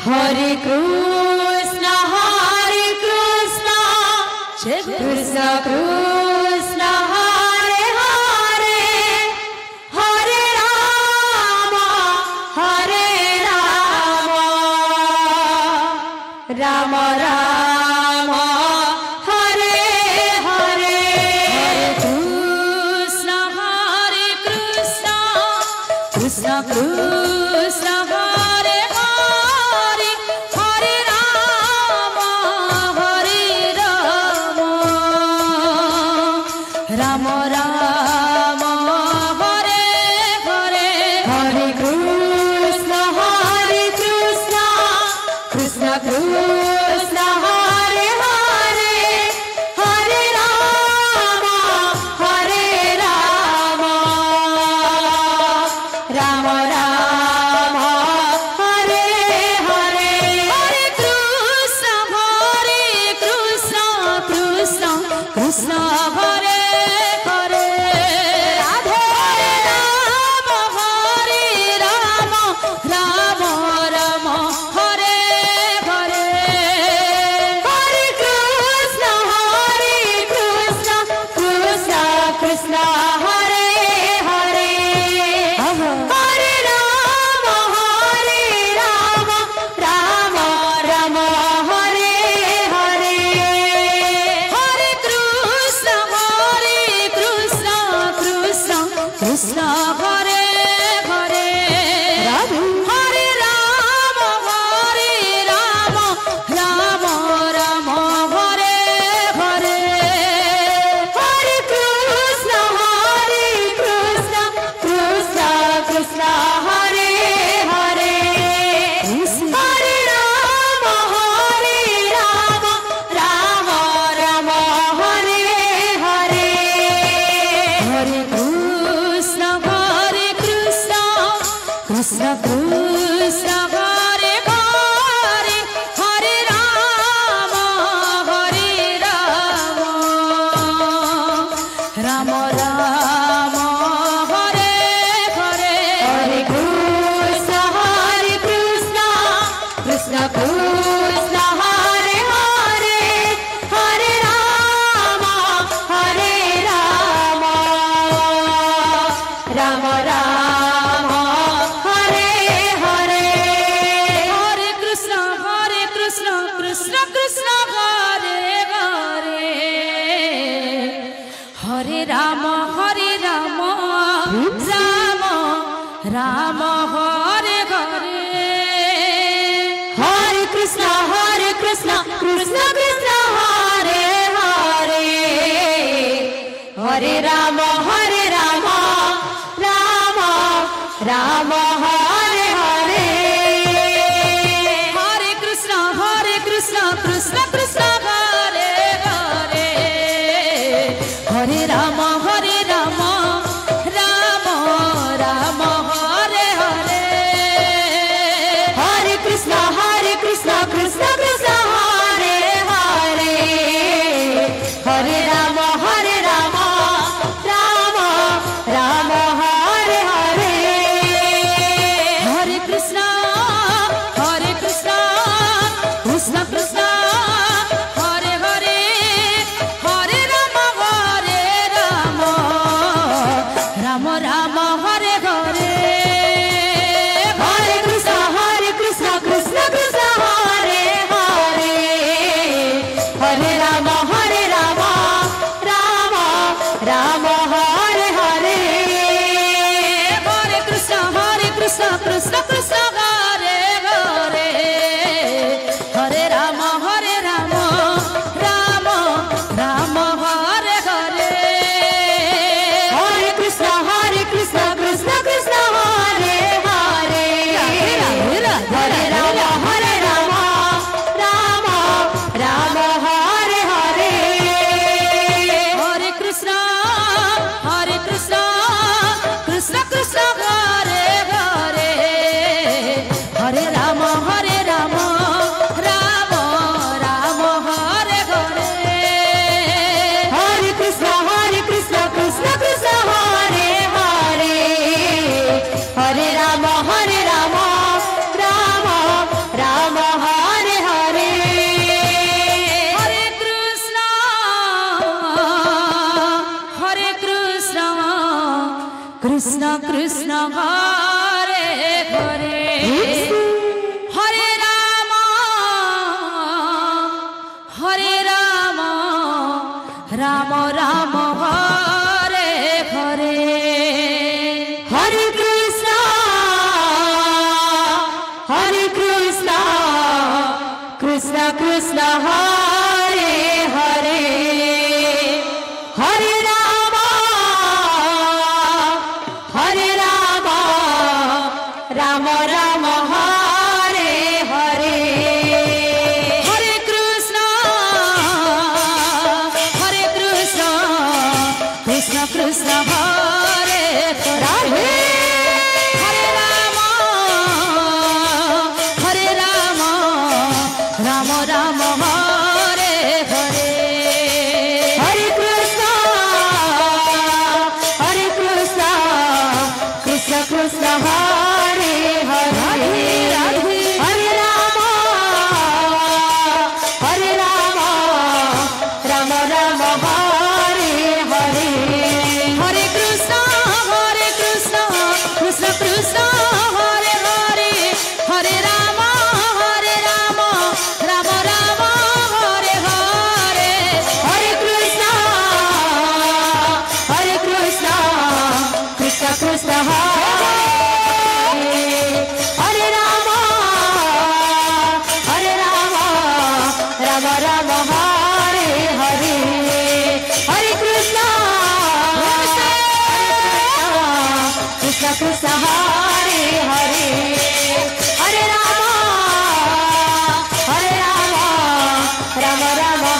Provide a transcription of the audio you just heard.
Hare Krishna, Krishna Krishna, Hare Hare, Hare Rama, Rama Rama, Hare Hare. Hare Krishna, Krishna Krishna, Hare Hare, Hare Rama, Rama Rama, Hare Hare. Hare Krishna, Krishna Krishna, Hare Hare, Hare Rama, Rama Rama, Hare Hare. Hare Krishna, Krishna Krishna, Hare Hare, Radhe Rama, Hare Rama, Rama Rama, Hare Hare. Hare Krishna, Krishna Krishna, Hare Hare, Hare Rama, Rama Rama, Hare Hare. Hare Krishna, Krishna Hare Hare, Hare Rama, Rama Rama, Hare Hare. Hare Krishna, Krishna Hare Hare, Hare Rama, Rama Rama, Hare Hare. Hare Krishna, Krishna Krishna, Hare Hare, Hare Rama, Rama Rama, Hare Hare. Hare Krishna, Krishna Krishna, Hare Hare, Hare Rama, Rama Rama, Hare Hare. Hare Krishna, Krishna Krishna, Hare Hare, Hare Rama, Rama Rama, Hare Hare. Hare Krishna, Krishna Krishna, Hare Hare, Hare Rama, Rama Rama, Hare Hare. Hare Krishna, Krishna Krishna, Hare Hare, Hare Rama, Rama Rama, Hare Hare. Hare Krishna, Krishna Krishna, Hare Hare, Hare Rama, Rama Krishna Krishna Hare Hare Hare Rama Rama Rama Hare Hare Hare Krishna Krishna Krishna Hare Hare Rama Rama Hare Hare Hare Krishna Krishna Krishna Hare Hare Hare Rama Rama Rama Hare Hare Hare Krishna Krishna Krishna Hare Hare Hare Rama Rama Rama Hare Hare Hare Krishna Krishna Krishna Hare Hare Rama Rama Rama Hare Hare Hare Krishna Krishna Hare Hare Hare Rama Rama Rama